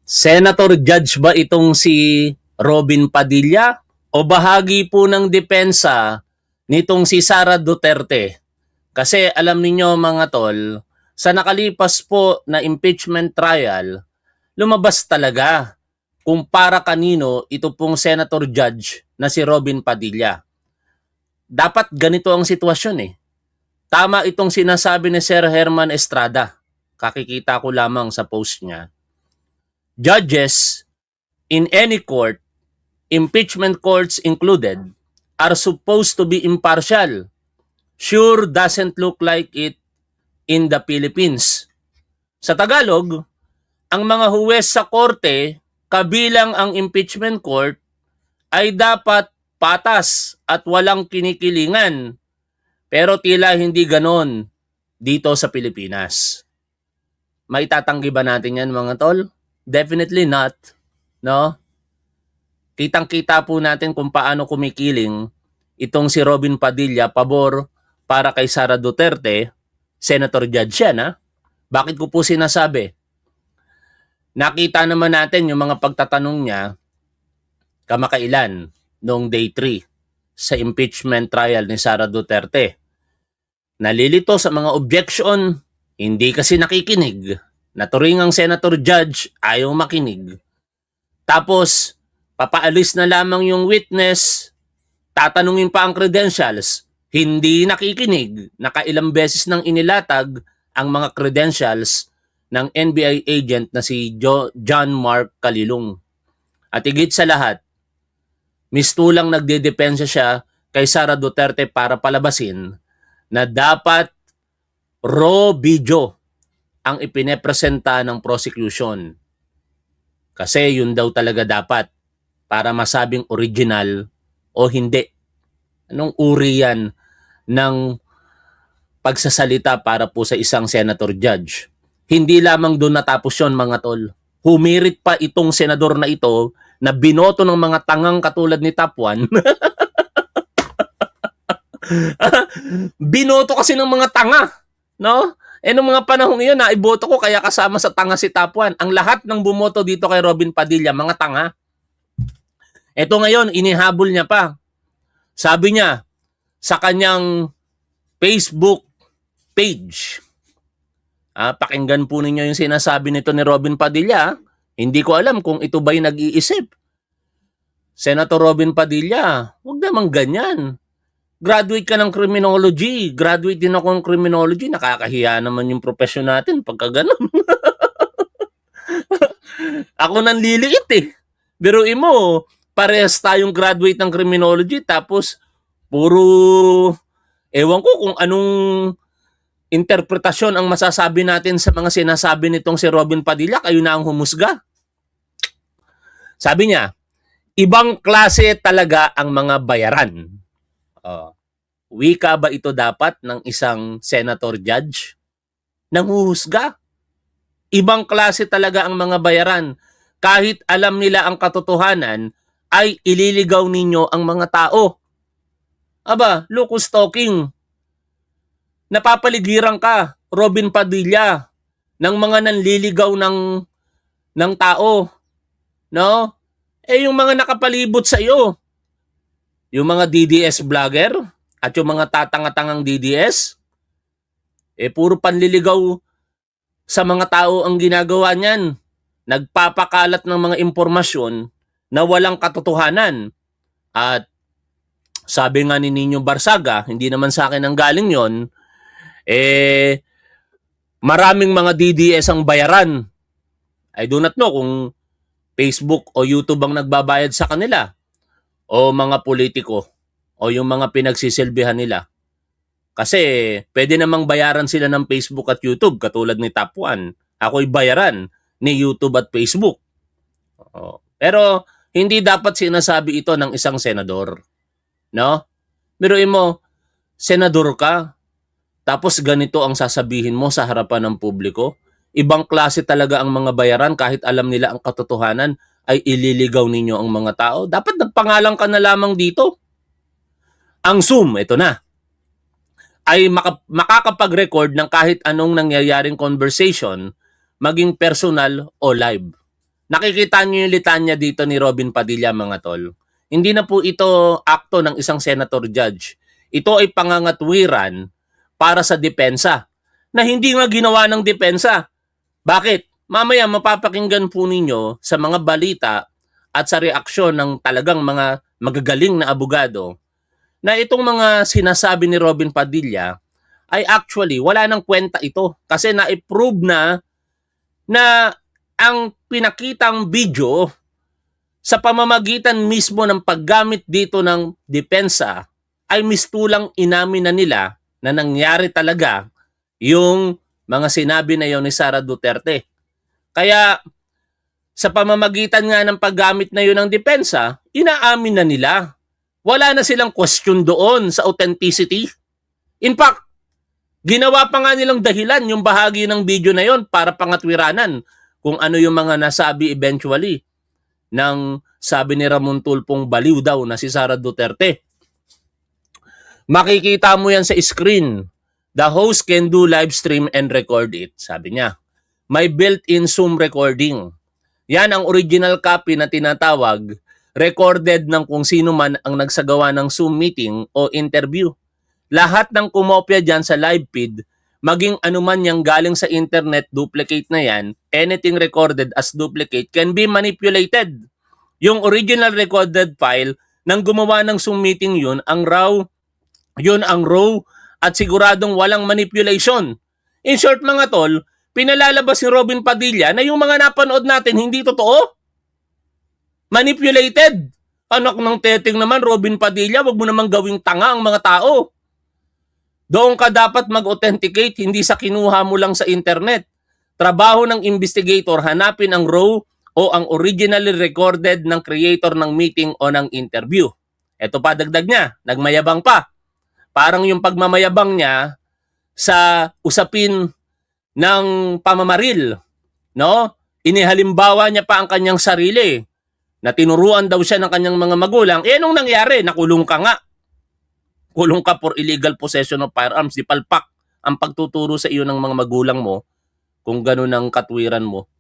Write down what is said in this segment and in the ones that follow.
Senator Judge ba itong si Robin Padilla o bahagi po ng depensa nitong si Sara Duterte? Kasi alam niyo mga tol, sa nakalipas po na impeachment trial, lumabas talaga kung para kanino ito pong Senator Judge na si Robin Padilla. Dapat ganito ang sitwasyon eh. Tama itong sinasabi ni Sir Herman Estrada. Kakikita ko lamang sa post niya. Judges in any court, impeachment courts included, are supposed to be impartial. Sure doesn't look like it in the Philippines. Sa Tagalog, ang mga huwes sa korte, kabilang ang impeachment court, ay dapat patas at walang kinikilingan. Pero tila hindi ganon dito sa Pilipinas. Maitatanggi ba natin yan mga tol? Definitely not. No? Kitang-kita po natin kung paano kumikiling itong si Robin Padilla pabor para kay Sara Duterte, Senator Judge yan, ha? Bakit ko po sinasabi? Nakita naman natin yung mga pagtatanong niya kamakailan noong day 3 sa impeachment trial ni Sara Duterte. Nalilito sa mga objection, hindi kasi nakikinig. Naturing ang Senator Judge, ayaw makinig. Tapos, papaalis na lamang yung witness, tatanungin pa ang credentials, hindi nakikinig. Nakailang beses nang inilatag ang mga credentials ng NBI agent na si John Mark Calilong. At higit sa lahat, mistulang nagdedepensa siya kay Sara Duterte para palabasin na dapat raw video ang ipinepresenta ng prosecution. Kasi yun daw talaga dapat para masabing original o hindi. Anong uri yan ng pagsasalita para po sa isang senator judge? Hindi lamang doon natapos yun mga tol. Humirit pa itong senador na ito na binoto ng mga tangang katulad ni Tapuan. Binoto kasi ng mga tanga, no? Nung mga panahon iyon, naiboto ko kaya kasama sa tanga si Tapuan. Ang lahat ng bumoto dito kay Robin Padilla, mga tanga. Ito ngayon, inihabol niya pa. Sabi niya, sa kanyang Facebook page, pakinggan po ninyo yung sinasabi nito ni Robin Padilla. Hindi ko alam kung ito ba'y nag-iisip. Senator Robin Padilla, huwag namang ganyan. Graduate ka ng criminology. Graduate din ako ng criminology. Nakakahiya naman yung profession natin pagka ganun. Ako nang liliit eh. Biruin mo, parehas tayong graduate ng criminology tapos puro ewan ko kung anong interpretasyon ang masasabi natin sa mga sinasabi nitong si Robin Padilla. Kayo na ang humusga. Sabi niya, ibang klase talaga ang mga bayaran. Wika ba ito dapat ng isang senator judge? Nanghuhusga. Ibang klase talaga ang mga bayaran. Kahit alam nila ang katotohanan, ay ililigaw ninyo ang mga tao. Aba, locus talking. Napapaligiran ka, Robin Padilla, ng mga nanliligaw ng tao. No? Yung mga nakapalibot sa iyo, yung mga DDS vlogger at yung mga tatanga-tangang DDS, puro panliligaw sa mga tao ang ginagawa niyan. Nagpapakalat ng mga impormasyon na walang katotohanan. At sabi nga ni Nino Barsaga, hindi naman sa akin ang galing yon, maraming mga DDS ang bayaran. I do not know kung Facebook o YouTube ang nagbabayad sa kanila o mga politiko o yung mga pinagsisilbihan nila. Kasi pwede namang bayaran sila ng Facebook at YouTube katulad ni Tapuan. Ako'y bayaran ni YouTube at Facebook. Pero hindi dapat sinasabi ito ng isang senador. No? Biruin mo, senador ka, tapos ganito ang sasabihin mo sa harapan ng publiko. Ibang klase talaga ang mga bayaran kahit alam nila ang katotohanan ay ililigaw ninyo ang mga tao. Dapat nagpangalan ka na lamang dito. Ang Zoom, ito na, ay makakapag-record ng kahit anong nangyayaring conversation, maging personal o live. Nakikita niyo yung litanya dito ni Robin Padilla, mga tol. Hindi na po ito akto ng isang senator judge. Ito ay pangangatwiran para sa depensa na hindi nga ginawa ng depensa. Bakit? Mamaya mapapakinggan po ninyo sa mga balita at sa reaksyon ng talagang mga magagaling na abogado na itong mga sinasabi ni Robin Padilla ay actually wala nang kwenta ito kasi na-prove na ang pinakitang video sa pamamagitan mismo ng paggamit dito ng depensa ay mistulang inamin na nila na nangyari talaga yung mga sinabi na yon ni Sara Duterte. Kaya sa pamamagitan nga ng paggamit na yun ng depensa, inaamin na nila. Wala na silang question doon sa authenticity. In fact, ginawa pa nga nilang dahilan yung bahagi ng video na yon para pangatwiranan kung ano yung mga nasabi eventually ng sabi ni Ramon Tulfong baliw daw na si Sara Duterte. Makikita mo yan sa screen. The host can do live stream and record it, sabi niya. May built-in Zoom recording. Yan ang original copy na tinatawag, recorded ng kung sino man ang nagsagawa ng Zoom meeting o interview. Lahat ng kumopya dyan sa live feed, maging anuman yang galing sa internet, duplicate na yan, anything recorded as duplicate can be manipulated. Yung original recorded file ng gumawa ng Zoom meeting yun ang raw at siguradong walang manipulation. In short mga tol, pinalalabas si Robin Padilla na yung mga napanood natin hindi totoo. Manipulated. Anak ng teteng naman, Robin Padilla, wag mo namang gawing tanga ang mga tao. Doon ka dapat mag-authenticate, hindi sa kinuha mo lang sa internet. Trabaho ng investigator, hanapin ang raw o ang originally recorded ng creator ng meeting o ng interview. Ito pa dagdag niya, nagmayabang pa. Parang yung pagmamayabang niya sa usapin ng pamamaril, no? Inihalimbawa niya pa ang kanyang sarili na tinuruan daw siya ng kanyang mga magulang. Eh, anong nangyari? Nakulong ka nga. Kulong ka for illegal possession of firearms. Di palpak ang pagtuturo sa iyo ng mga magulang mo kung ganun ang katwiran mo.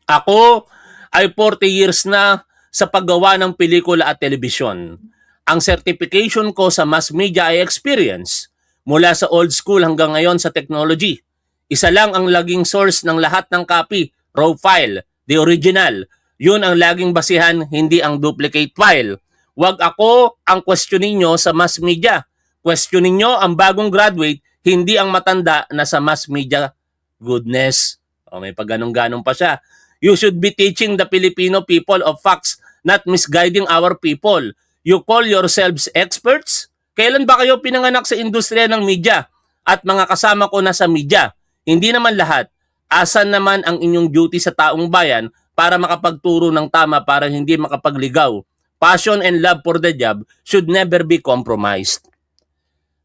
Ako ay 40 years na sa paggawa ng pelikula at telebisyon. Ang certification ko sa mass media ay experience mula sa old school hanggang ngayon sa technology. Isa lang ang laging source ng lahat ng copy, raw file, the original. Yun ang laging basihan, hindi ang duplicate file. Wag ako ang questionin nyo sa mass media. Questionin nyo ang bagong graduate, hindi ang matanda na sa mass media. Goodness. O, may pagganong-ganong pa siya. You should be teaching the Filipino people of facts, not misguiding our people. You call yourselves experts? Kailan ba kayo pinanganak sa industriya ng media? At mga kasama ko na sa media? Hindi naman lahat. Asan naman ang inyong duty sa taong bayan para makapagturo ng tama para hindi makapagligaw? Passion and love for the job should never be compromised.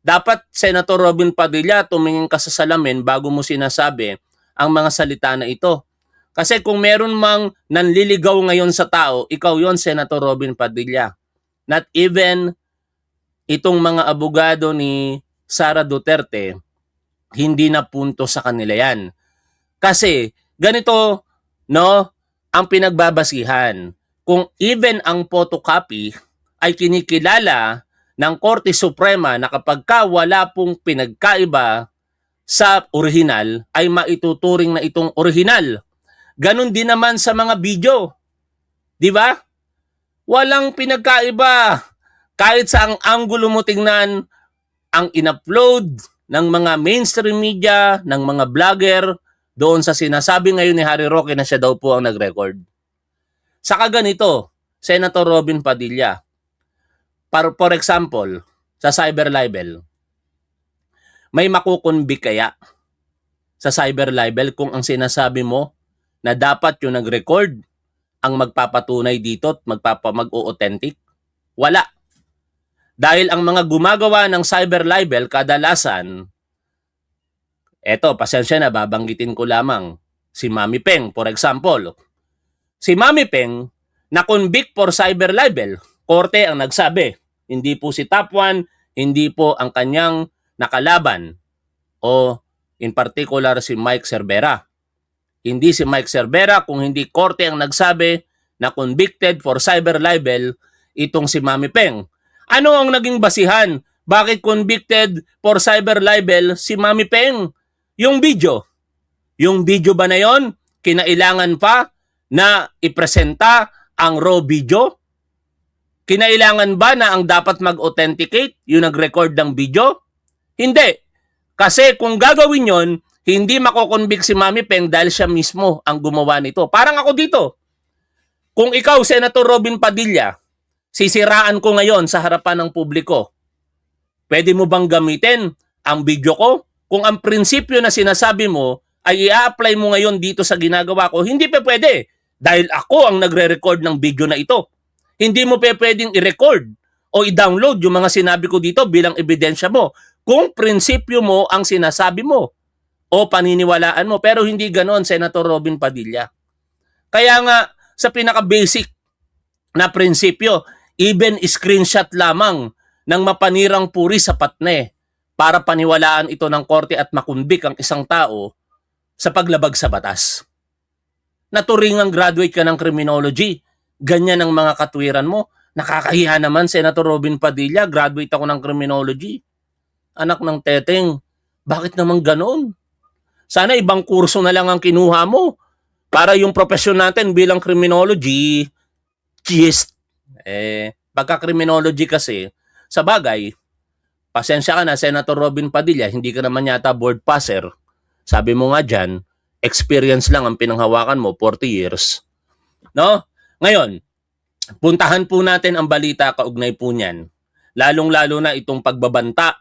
Dapat, Senator Robin Padilla, tumingin ka sa salamin bago mo sinasabi ang mga salita na ito. Kasi kung meron mang nanliligaw ngayon sa tao, ikaw yon, Senator Robin Padilla. Not even itong mga abogado ni Sara Duterte, hindi na punto sa kanila yan. Kasi ganito, no, ang pinagbabasihan. Kung even ang photocopy ay kinikilala ng Korte Suprema na kapag ka wala pong pinagkaiba sa original, ay maituturing na itong original. Ganon din naman sa mga video. Di ba? Walang pinagkaiba. Kahit sa ang anggulo mo tingnan, ang in-upload ng mga mainstream media, ng mga vlogger, doon sa sinasabi ngayon ni Harry Roque na siya daw po ang nag-record. Saka ganito, Senator Robin Padilla, for example, sa cyber libel, may makukonvict kaya sa cyber libel kung ang sinasabi mo na dapat yung nag-record ang magpapatunay dito at mag-o-authentic? Wala. Dahil ang mga gumagawa ng cyber libel kadalasan, eto, pasensya na, babanggitin ko lamang si Mami Peng, for example. Si Mami Peng, na-convict for cyber libel, korte ang nagsabi. Hindi po si Top 1, hindi po ang kanyang nakalaban o in particular si Mike Cervera. Hindi si Mike Cervera, kung hindi korte ang nagsabi na convicted for cyber libel itong si Mami Peng. Ano ang naging basihan? Bakit convicted for cyber libel si Mami Peng? Yung video. Yung video ba na yon? Kinailangan pa na ipresenta ang raw video? Kinailangan ba na ang dapat mag-authenticate yung nag-record ng video? Hindi. Kasi kung gagawin yon, hindi makokonvict si Mami Peng dahil siya mismo ang gumawa nito. Parang ako dito. Kung ikaw, Senator Robin Padilla, sisiraan ko ngayon sa harapan ng publiko, pwede mo bang gamitin ang video ko? Kung ang prinsipyo na sinasabi mo ay i-apply mo ngayon dito sa ginagawa ko, hindi pa pwede. Dahil ako ang nagre-record ng video na ito. Hindi mo pa pwedeng i-record o i-download yung mga sinabi ko dito bilang ebidensya mo. Kung prinsipyo mo ang sinasabi mo o paniniwalaan mo. Pero hindi ganon, Senator Robin Padilla. Kaya nga, sa pinaka-basic na prinsipyo, even screenshot lamang ng mapanirang puri sapat na para paniwalaan ito ng korte at makunbik ang isang tao sa paglabag sa batas. Naturingang graduate ka ng criminology, ganyan ang mga katwiran mo. Nakakahiya naman, Senator Robin Padilla, graduate ako ng criminology. Anak ng teteng, bakit naman ganon? Sana ibang kurso na lang ang kinuha mo para yung profesyon natin bilang criminology, gist. Pagka criminology kasi, sa bagay, pasensya ka na, Senator Robin Padilla, hindi ka naman yata board passer. Sabi mo nga dyan, experience lang ang pinanghawakan mo, 40 years. No? Ngayon, puntahan po natin ang balita kaugnay po niyan. Lalong-lalo na itong pagbabanta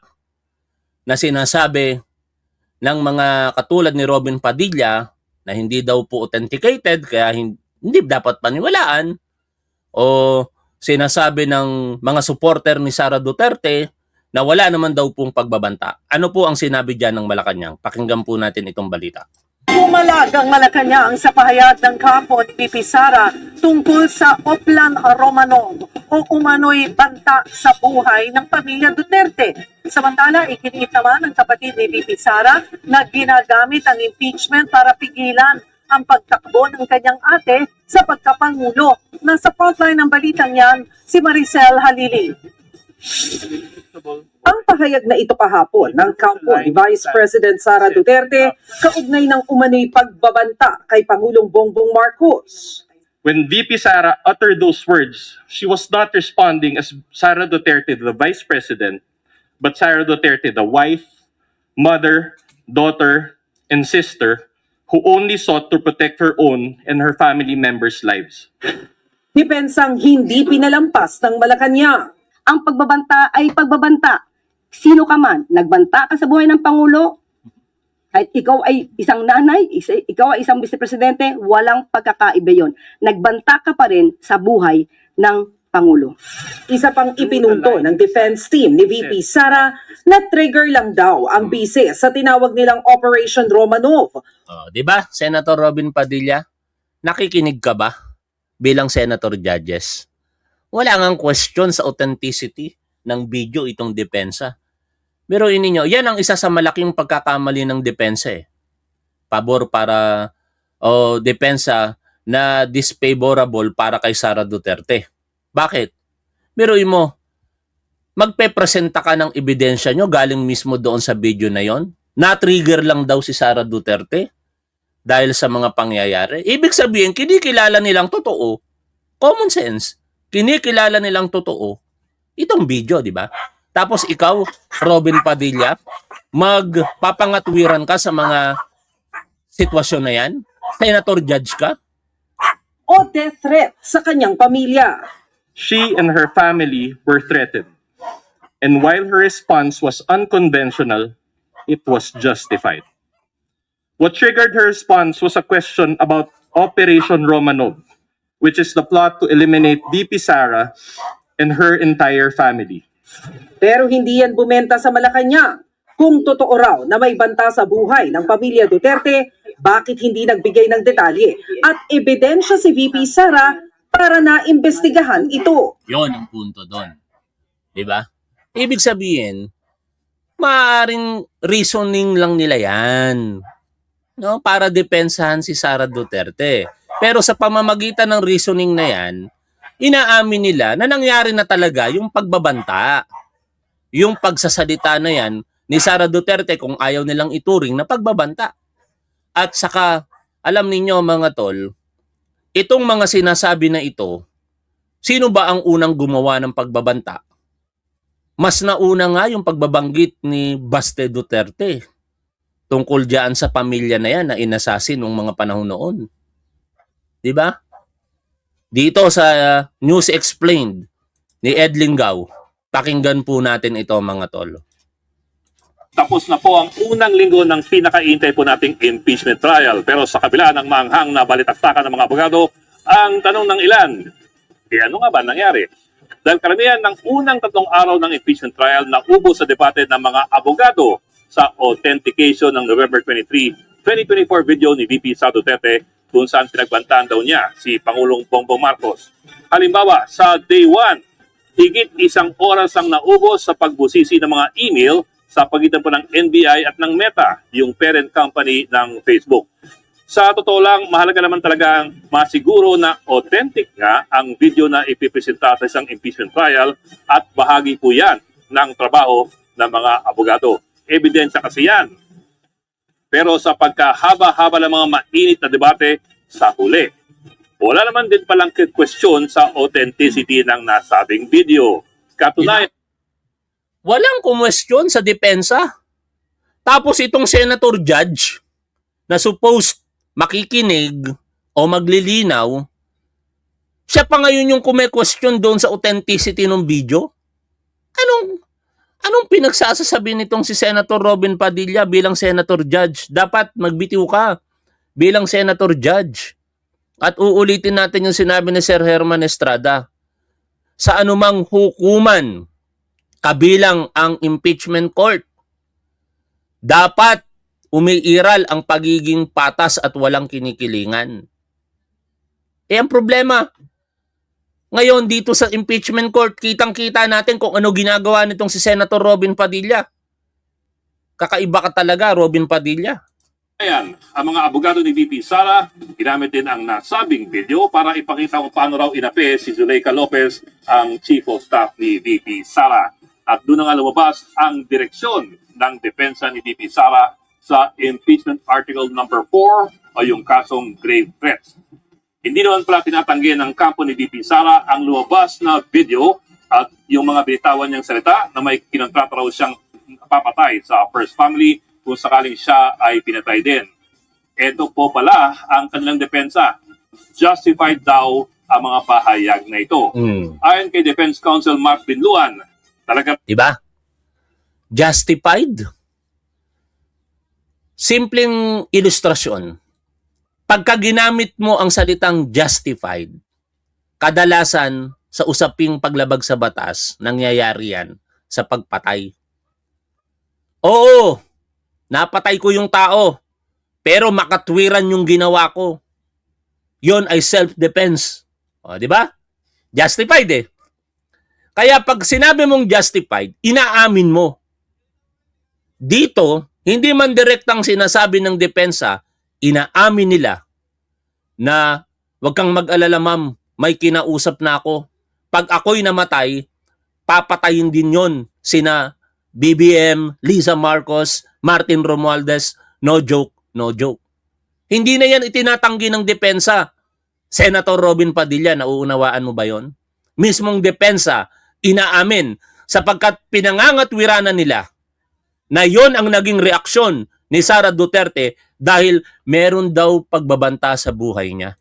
na sinasabi ng mga katulad ni Robin Padilla na hindi daw po authenticated kaya hindi dapat paniwalaan, o sinasabi ng mga supporter ni Sara Duterte na wala naman daw pong pagbabanta. Ano po ang sinabi dyan ng Malacanang? Pakinggan po natin itong balita. Pumalag ang Malacanang sa pahayag ng kampo ni VP Sara tungkol sa Oplan Romanov o umano'y banta sa buhay ng pamilya Duterte. Samantala, ikiniit naman ng kapatid ni VP Sara na ginagamit ang impeachment para pigilan ang pagtakbo ng kanyang ate sa pagkapangulo. Nasa frontline ng balitang yan, si Maricel Halili. Ang pahayag na ito kahapon ng kampo ni Vice President Sara Duterte kaugnay ng umano'y pagbabanta kay Pangulong Bongbong Marcos. When VP Sara uttered those words, she was not responding as Sara Duterte, the Vice President, but Sara Duterte, the wife, mother, daughter, and sister who only sought to protect her own and her family members' lives. Dipensang hindi pinalampas ng Malacanang. Ang pagbabanta ay pagbabanta. Sino ka man, nagbanta ka sa buhay ng Pangulo, kahit ikaw ay isang nanay, ikaw ay isang vice-presidente, walang pagkakaiba yon. Nagbanta ka pa rin sa buhay ng Pangulo. Isa pang ipinunto ng defense team ni VP Sara na trigger lang daw ang bise sa tinawag nilang Operation Romanov. Di ba, Senator Robin Padilla? Nakikinig ka ba bilang Senator Judges? Wala ngang question sa authenticity ng video itong depensa. Pero ninyo, yan ang isa sa malaking pagkakamali ng depensa Pabor para depensa na disfavorable para kay Sara Duterte. Bakit? Biruin mo, magpe-presenta ka ng ebidensya nyo galing mismo doon sa video na yon. Na-trigger lang daw si Sara Duterte dahil sa mga pangyayari. Ibig sabihin, kinikilala nilang totoo. Common sense. Kinikilala nilang totoo itong video, di ba? Tapos ikaw, Robin Padilla, magpapangatwiran ka sa mga sitwasyon na yan? Senator Judge ka? O death threat sa kanyang pamilya. She and her family were threatened. And while her response was unconventional, it was justified. What triggered her response was a question about Operation Romanov, which is the plot to eliminate VP Sara and her entire family. Pero hindi yan bumenta sa Malacanang. Kung totoo raw na may banta sa buhay ng pamilya Duterte, bakit hindi nagbigay ng detalye at ebidensya si VP Sara para na imbestigahan ito? Yon ang punto doon. Di ba? Ibig sabihin, maaaring reasoning lang nila yan. no, para depensahan si Sara Duterte. Pero sa pamamagitan ng reasoning na yan, inaamin nila na nangyari na talaga yung pagbabanta. Yung pagsasalita na yan ni Sara Duterte kung ayaw nilang ituring na pagbabanta. At saka, alam ninyo mga tol, itong mga sinasabi na ito, sino ba ang unang gumawa ng pagbabanta? Mas nauna nga yung pagbabanggit ni Baste Duterte tungkol diyan sa pamilya na yan na inasasin ng mga panahon noon. Di ba? Dito sa News Explained ni Ed Linggau, pakinggan po natin ito mga tol. Tapos na po ang unang linggo ng pinakaintay po nating impeachment trial. Pero sa kabila ng maanghang na balitaktakan ng mga abogado, ang tanong ng ilan, ano nga ba nangyari? Dahil karamihan ng unang 3 araw ng impeachment trial na ubos sa debate ng mga abogado sa authentication ng November 23, 2024 video ni VP Sara Duterte kung saan pinagbantaan daw niya si Pangulong Bongbong Marcos. Halimbawa, sa day 1, higit 1 oras ang naubos sa pagbusisi ng mga email sa pagitan po ng NBI at ng Meta, yung parent company ng Facebook. Sa totoo lang, mahalaga naman talaga ang masiguro na authentic nga ang video na ipipresenta sa isang impeachment trial at bahagi po yan ng trabaho ng mga abogado. Ebidensya kasi yan. Pero sa pagkahaba-haba ng mga mainit na debate sa huli, wala naman din palang question sa authenticity ng nasabing video. Katunayan, Walang kumwestiyon sa depensa. Tapos itong senator judge na supposed makikinig o maglilinaw, siya pa ngayon yung kume-question doon sa authenticity ng video? Anong pinagsasasabi nitong si Senator Robin Padilla bilang senator judge? Dapat magbitiw ka bilang senator judge. At uulitin natin yung sinabi ni Sir Herman Estrada. Sa anumang hukuman, kabilang ang impeachment court, dapat umiiral ang pagiging patas at walang kinikilingan. Ang problema, ngayon dito sa impeachment court, kitang-kita natin kung ano ginagawa nitong si Senator Robin Padilla. Kakaiba ka talaga, Robin Padilla. ang mga abogado ni VP Sara, ginamit din ang nasabing video para ipakita kung paano raw inape si Zuleika Lopez, ang Chief of Staff ni VP Sara. At doon na nga lumabas ang direksyon ng depensa ni VP Sara sa impeachment article number 4 o yung kasong grave threats. Hindi naman pala tinatanggi ng kampo ni VP Sara ang lumabas na video at yung mga binitawan niyang salita na may kinontrata raw siyang papatay sa first family kung sakaling siya ay pinatay din. Ito po pala ang kanilang depensa. Justified daw ang mga pahayag na ito. Ayon kay Defense Counsel Mark Binluan, talaga Diba? Justified? Simpleng ilustrasyon. Pagka ginamit mo ang salitang justified, kadalasan sa usaping paglabag sa batas, nangyayari yan sa pagpatay. Oo, napatay ko yung tao, pero makatwiran yung ginawa ko. Yon ay self-defense. O, di ba? Justified eh. Kaya pag sinabi mong justified, inaamin mo. Dito, hindi man direktang sinasabi ng depensa, inaamin nila na wag kang mag-alala ma'am, may kinausap na ako. Pag ako'y namatay, papatayin din yon sina BBM, Lisa Marcos, Martin Romualdez, no joke, no joke. Hindi na yan itinatanggi ng depensa. Senator Robin Padilla, nauunawaan mo ba yon? Mismong depensa, inaamin sapagkat pinangangatwiranan nila na yon ang naging reaksyon ni Sara Duterte dahil meron daw pagbabanta sa buhay niya.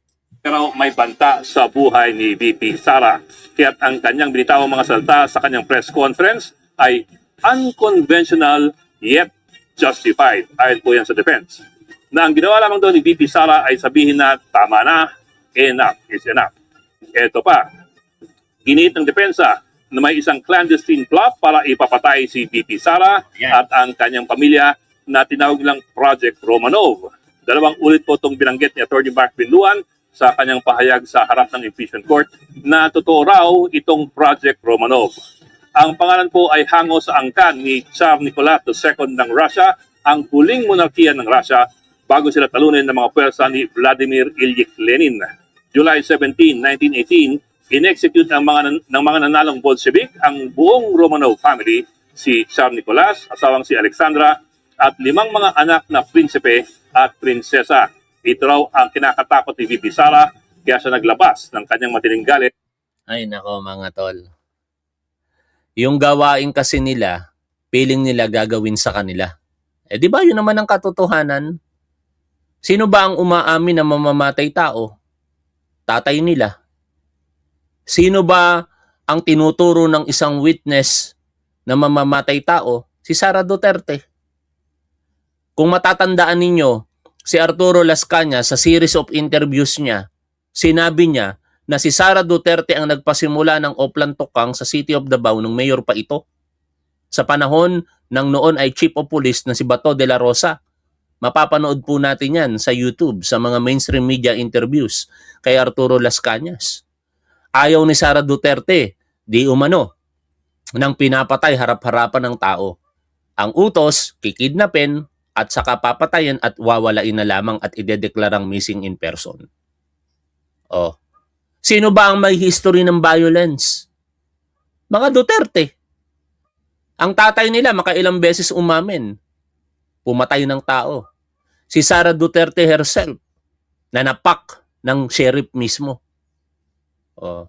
pero may banta sa buhay ni VP Sara. Kaya't ang kanyang binitawang mga salita sa kanyang press conference ay unconventional yet justified. Ayon po yan sa defense. Na ang ginawa lamang doon ni VP Sara ay sabihin na tama na, enough is enough. Ito pa, ginit ng depensa na may isang clandestine plot para ipapatay si VP Sara at ang kanyang pamilya na tinawag lang Project Romanov. Dalawang ulit po itong binanggit ni Atty. Mark Binluan sa kanyang pahayag sa harap ng impeachment court na totoo raw itong Project Romanov. Ang pangalan po ay hango sa angkan ni Tsar Nicolas II ng Russia, ang huling monarkiya ng Russia bago sila talunin ng mga pwersa ni Vladimir Ilyich Lenin. July 17, 1918, in-execute ng mga nanalong Bolshevik ang buong Romanov family, si Tsar Nicolas, asawang si Alexandra, at 5 mga anak na prinsipe at prinsesa. Ito raw ang kinakatakot ni VP Sara, kaya siya naglabas ng kanyang matining galit. Ay nako mga tol. Yung gawain kasi nila, piling nila gagawin sa kanila. Eh di ba yun naman ang katotohanan? Sino ba ang umaamin na mamamatay tao? Tatay nila. Sino ba ang tinuturo ng isang witness na mamamatay tao? Si Sara Duterte. Kung matatandaan ninyo, si Arturo Las Cañas sa series of interviews niya, sinabi niya na si Sara Duterte ang nagpasimula ng Oplan Tokang sa City of Davao nung mayor pa ito. Sa panahon ng noon ay Chief of Police na si Bato de la Rosa. Mapapanood po natin yan sa YouTube, sa mga mainstream media interviews kay Arturo Las Cañas. Ayaw ni Sara Duterte, di umano, nang pinapatay harap-harapan ng tao. Ang utos, kikidnapin at saka papatayin at wawalain na lamang at idedeklarang missing in person. Oh. Sino ba ang may history ng violence? Mga Duterte. Ang tatay nila makailang beses umamin. Pumatay ng tao. Si Sara Duterte herself, na napak ng sheriff mismo. Oh.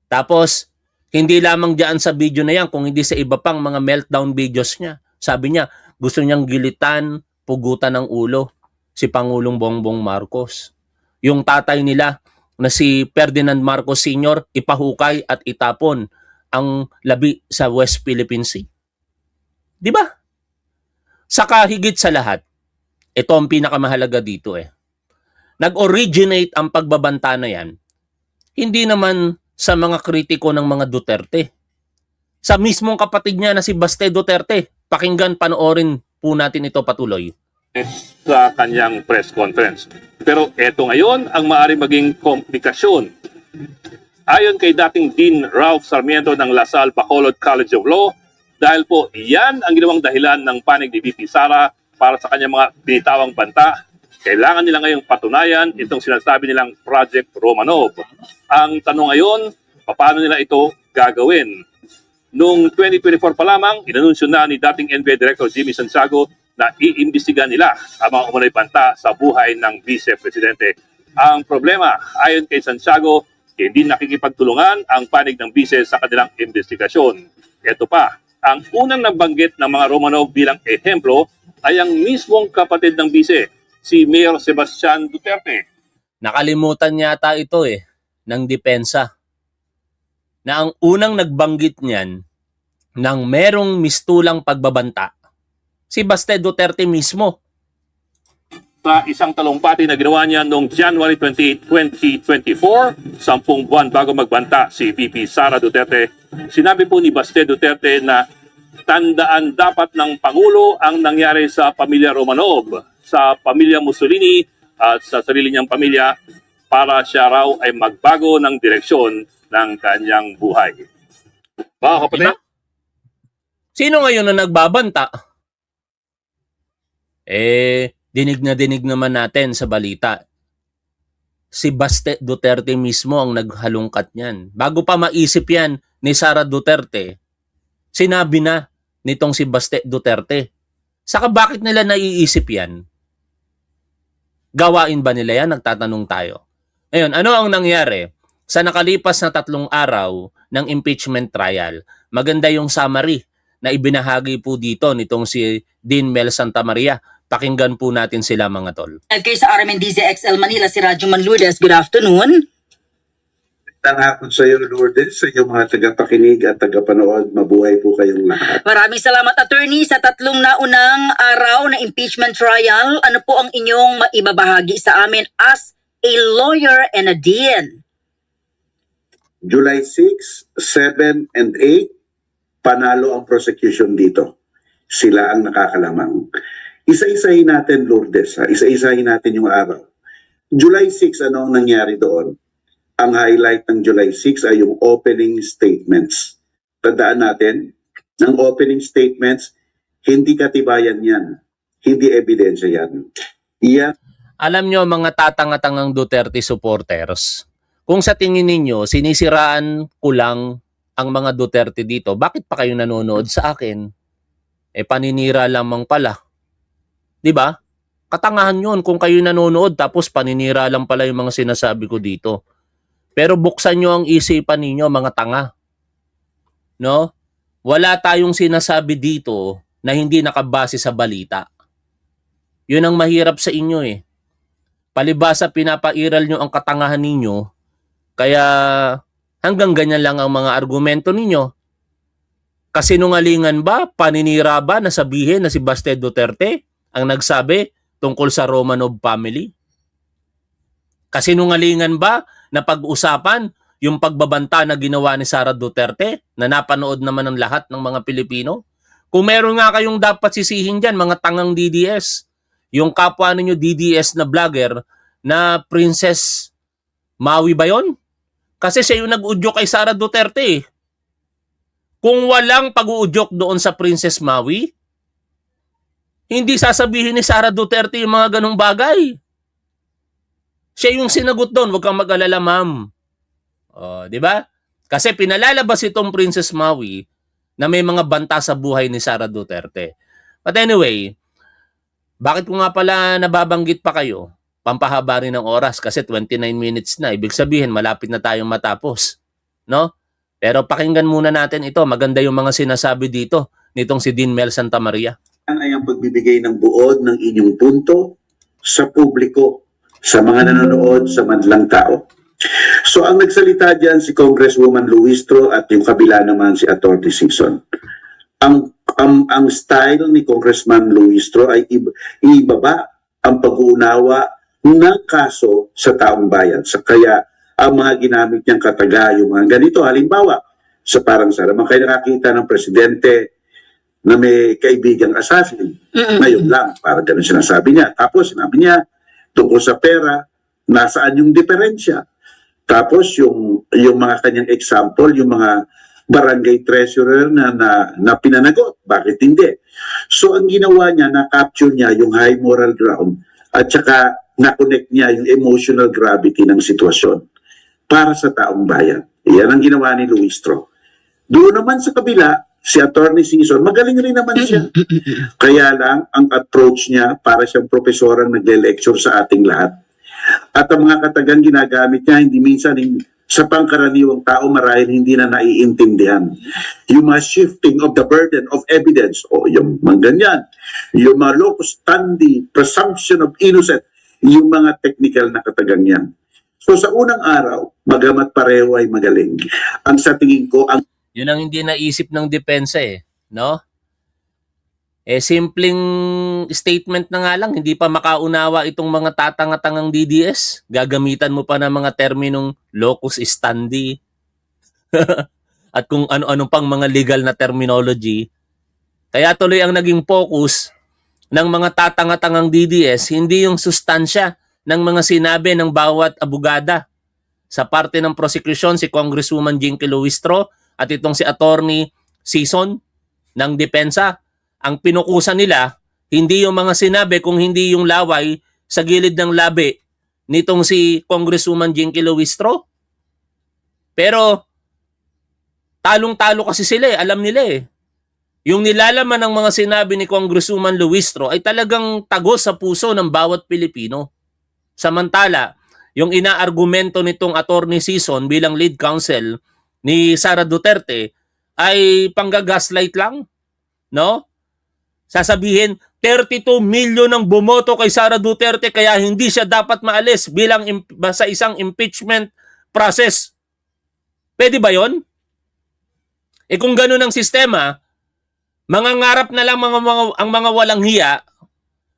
Tapos, hindi lamang diyan sa video na yan, kung hindi sa iba pang mga meltdown videos niya. Sabi niya, gusto niyang gilitan, pugutan ng ulo si Pangulong Bongbong Marcos. Yung tatay nila na si Ferdinand Marcos Sr. ipahukay at itapon ang labi sa West Philippine Sea. Di ba? Saka higit sa lahat, ito ang pinakamahalaga dito Nag-originate ang pagbabanta na yan, hindi naman sa mga kritiko ng mga Duterte. Sa mismong kapatid niya na si Baste Duterte. Pakinggan, panoorin po natin ito patuloy. Sa kanyang press conference. Pero eto ngayon ang maaari maging komplikasyon. Ayon kay dating Dean Ralph Sarmiento ng La Salle Bacolod College of Law, dahil po iyan ang ginawang dahilan ng panig ni VP Sara para sa kanyang mga binitawang banta, kailangan nila ngayong patunayan itong sinasabi nilang Project Romanov. Ang tanong ngayon, paano nila ito gagawin? Noong 2024 pa lamang, inanunsyo na ni dating NBI Director Jimmy Santiago na iimbestigan nila ang mga umunay banta sa buhay ng Vice Presidente. Ang problema, ayon kay Santiago, hindi nakikipagtulungan ang panig ng Vice sa kanilang investigasyon. Ito pa, ang unang nabanggit ng mga Romanov bilang ehemplo ay ang mismong kapatid ng Vice, si Mayor Sebastian Duterte. Nakalimutan yata ito ng depensa. Na ang unang nagbanggit niyan ng merong mistulang pagbabanta, si Baste Duterte mismo. Sa isang talumpati na ginawa niya noong January 28, 2024, 10 buwan bago magbanta si VP Sara Duterte, sinabi po ni Baste Duterte na tandaan dapat ng Pangulo ang nangyari sa pamilya Romanov, sa pamilya Mussolini at sa sarili niyang pamilya para siya raw ay magbago ng direksyon ng kanyang buhay. Mga kapatid, Sino ngayon na nagbabanta? Dinig na dinig naman natin sa balita. Si Baste Duterte mismo ang naghalungkat niyan. Bago pa maisip yan ni Sara Duterte, sinabi na nitong si Baste Duterte. Saka bakit nila naiisip yan? Gawain ba nila yan? Nagtatanong tayo. Ngayon, ano ang nangyari? Sa nakalipas na 3 araw ng impeachment trial, maganda yung summary na ibinahagi po dito nitong si Dean Mel Santamaria. Pakinggan po natin sila mga tol. Kayo sa RMNDZ XL Manila, si Radyo Manlourdes. Good afternoon. Tangakot sa iyo, Lourdes, sa iyong mga tagapakinig at tagapanood. Mabuhay po kayong lahat. Maraming salamat, attorney, sa 3 naunang araw na impeachment trial. Ano po ang inyong maibabahagi sa amin as a lawyer and a dean? July 6, 7, and 8, panalo ang prosecution dito. Sila ang nakakalamang. Isa-isahin natin, Lourdes. Isa-isahin natin yung araw. July 6, ano ang nangyari doon? Ang highlight ng July 6 ay yung opening statements. Tandaan natin, ng opening statements, hindi katibayan yan. Hindi ebidensya yan. Yan Alam nyo mga tatanga-tangang Duterte supporters, kung sa tingin ninyo sinisiraan ko lang ang mga Duterte dito, bakit pa kayo nanonood sa akin? Paninira lamang pala. 'Di ba? Katangahan 'yun kung kayo nanonood tapos paninira lang pala yung mga sinasabi ko dito. Pero buksan nyo ang isipan ninyo mga tanga. No? Wala tayong sinasabi dito na hindi nakabase sa balita. 'Yun ang mahirap sa inyo eh. Palibasa pinapairal nyo ang katangahan ninyo, kaya hanggang ganyan lang ang mga argumento ninyo. Kasinungalingan ba, paninira ba na sabihin na si Baste Duterte ang nagsabi tungkol sa Romanov family? Kasinungalingan ba na pag-usapan yung pagbabanta na ginawa ni Sara Duterte na napanood naman ng lahat ng mga Pilipino? Kung meron nga kayong dapat sisihin dyan, mga tangang DDS, yung kapwa ninyo DDS na vlogger na Princess Maui ba yun? Kasi siya yung nag-udyok kay Sara Duterte eh. Kung walang pag-uudyok doon sa Princess Maui, hindi sasabihin ni Sara Duterte yung mga ganong bagay. Siya yung sinagot doon, huwag kang mag-alala ma'am. Di ba? Kasi pinalalabas itong Princess Maui na may mga banta sa buhay ni Sara Duterte. But anyway, bakit ko nga pala nababanggit pa kayo? Pampahaba rin ng oras kasi 29 minutes na. Ibig sabihin, malapit na tayong matapos. No? Pero pakinggan muna natin ito. Maganda yung mga sinasabi dito nitong si Dean Mel Santamaria. ay ang pagbibigay ng buod ng inyong punto sa publiko, sa mga nanonood, sa madlang tao. So ang nagsalita dyan si Congresswoman Luistro at yung kabila naman si Atty. Sison. Ang style ni Congressman Luistro ay ibaba ang pag-uunawa ng kaso sa taong bayan. Kaya ang mga ginamit niyang kataga, yung mga ganito, halimbawa, sa parang salaman kayo nakakita ng presidente na may kaibigang assassin. Ngayon lang, parang ganun sinasabi niya. Tapos sinabi niya, tungkol sa pera, nasaan yung diferensya? Tapos yung mga kanyang example, yung mga barangay treasurer na pinanagot. Bakit hindi? So ang ginawa niya, na-capture niya yung high moral ground at saka na-connect niya yung emotional gravity ng sitwasyon para sa taong bayan. Yan ang ginawa ni Luistro. Doon naman sa kabila, si Atty. Sison, magaling rin naman siya. Kaya lang, ang approach niya para siyang profesorang nagle-lecture sa ating lahat. At ang mga katagang ginagamit niya, hindi minsan sa pangkaraniwang tao marahil hindi na naiintindihan. Yung mga shifting of the burden of evidence, o yung mga ganyan, yung mga locus standi, presumption of innocence, yung mga technical na katagang yan. So sa unang araw, bagamat pareho ay magaling, ang sa tingin ko, ang Yun ang hindi naisip ng depensa eh, no? Simpleng statement na nga lang, hindi pa makaunawa itong mga tatanga-tangang DDS. Gagamitan mo pa ng mga terminong locus standi at kung ano-ano pang mga legal na terminology. Kaya tuloy ang naging focus ng mga tatanga-tangang DDS, hindi yung sustansya ng mga sinabi ng bawat abogada. Sa parte ng prosecution, si Congresswoman Jinky Luistro at itong si Atty. Sison ng depensa. Ang pinukusan nila, hindi yung mga sinabi kung hindi yung laway sa gilid ng labi nitong si Congresswoman Jinky Luistro. Pero talong-talo kasi sila eh, alam nila eh. Yung nilalaman ng mga sinabi ni Congresswoman Luistro ay talagang tagos sa puso ng bawat Pilipino. Samantala, yung inaargumento nitong Atty. Sison bilang lead counsel ni Sara Duterte ay panggagaslight lang, no? Sasabihin, 32 million ang bumoto kay Sara Duterte kaya hindi siya dapat maalis bilang sa isang impeachment process. Pwede ba yon? Kung gano'n ang sistema, mangangarap na lang ang mga walang hiya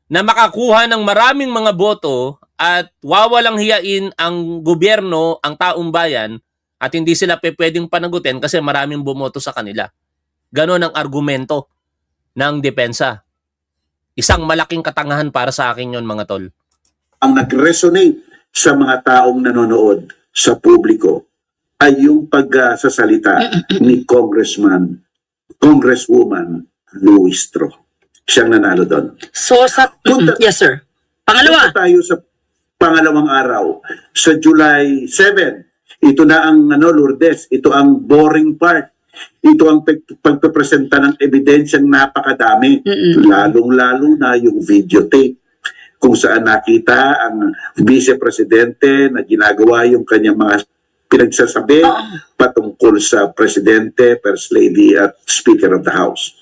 na makakuha ng maraming mga boto at wawalang hiyain ang gobyerno, ang taong bayan, at hindi sila pwedeng panagutin kasi maraming bumoto sa kanila. Ganon ang argumento ng depensa. Isang malaking katangahan para sa akin yon mga tol. ang nag-resonate sa mga taong nanonood sa publiko ay yung pagsasalita ni Congresswoman Luistro. Siyang nanalo doon. So sa Punta- yes sir. Pangalawa. Punta tayo sa pangalawang araw. Sa July 7, ito na ang Lourdes, ito ang boring part. Ito ang pagpapresenta ng ebidensyang napakadami. Lalong-lalo na yung videotape kung saan nakita ang Vice Presidente na ginagawa yung kanyang mga pinagsasabi patungkol sa Presidente, First Lady at Speaker of the House.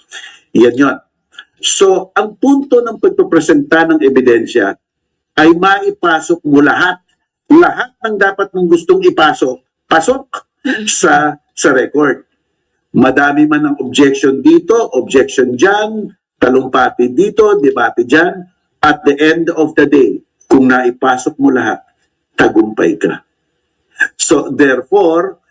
Yan yun. So, ang punto ng pagpapresenta ng ebidensya ay maipasok mo lahat. Lahat ng dapat mong gustong ipasok, pasok sa record. Madami man ang objection dito, objection dyan, talumpati dito, debate dyan. At the end of the day, kung naipasok mo lahat, tagumpay ka. So therefore,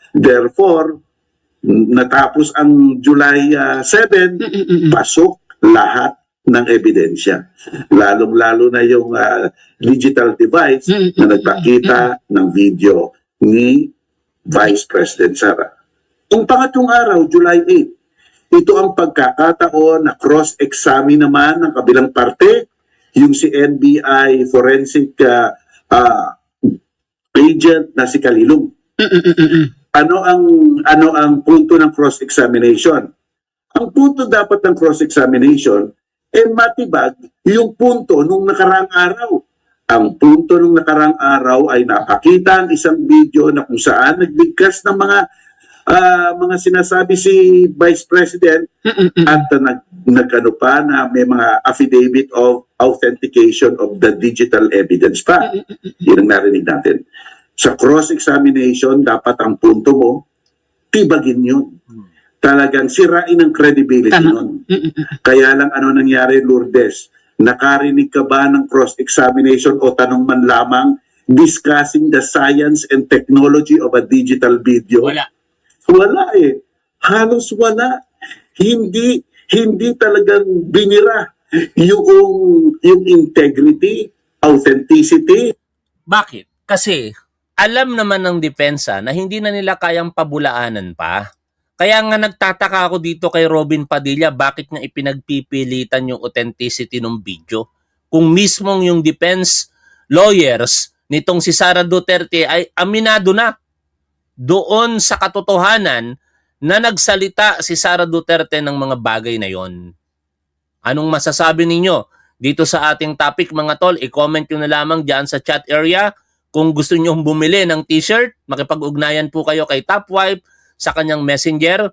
natapos ang July 7, pasok lahat ng ebidensya. Lalong-lalo na yung digital device na nagpakita ng video ni Vice President Sara. Ang pangatlong araw, July 8, ito ang pagkakataon na cross-examine naman ng kabilang parte, yung si NBI forensic agent na si Kalilong. Ano ang punto ng cross-examination? Ang punto dapat ng cross-examination matibag yung punto nung nakaraang araw. Ang punto nung nakaraang araw ay napakita ang isang video na kung saan nagbigkas ng mga sinasabi si Vice President at nagkano pa na may mga affidavit of authentication of the digital evidence pa. Yun ang narinig natin. Sa cross-examination, dapat ang punto mo, tibagin yun. Talagang sirain ang credibility nun. Kaya lang ano nangyari, Lourdes? Nakarinig ka ba ng cross-examination o tanong man lamang discussing the science and technology of a digital video? Wala. Wala eh. Halos wala. Hindi talagang binira yung integrity, authenticity. Bakit? Kasi alam naman ng depensa na hindi na nila kayang pabulaanan pa. Kaya nga nagtataka ako dito kay Robin Padilla bakit niya ipinagpipilitan yung authenticity ng video. Kung mismong yung defense lawyers nitong si Sara Duterte ay aminado na doon sa katotohanan na nagsalita si Sara Duterte ng mga bagay na yon. Anong masasabi ninyo dito sa ating topic mga tol? I-comment nyo na lamang dyan sa chat area. Kung gusto nyo bumili ng t-shirt, makipag-ugnayan po kayo kay Topwife sa kanyang messenger.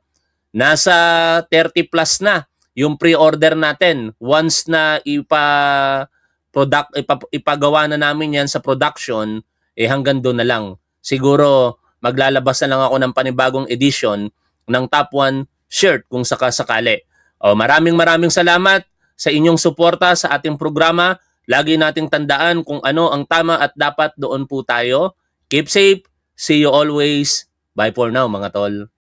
Nasa 30 plus na yung pre-order natin. Once na ipagawa na namin yan sa production, hanggang doon na lang. Siguro maglalabas na lang ako ng panibagong edition ng Top 1 shirt kung sakasakali. Maraming salamat sa inyong suporta sa ating programa. Lagi nating tandaan kung ano ang tama at dapat doon po tayo. Keep safe. See you always. Bye for now mga tol.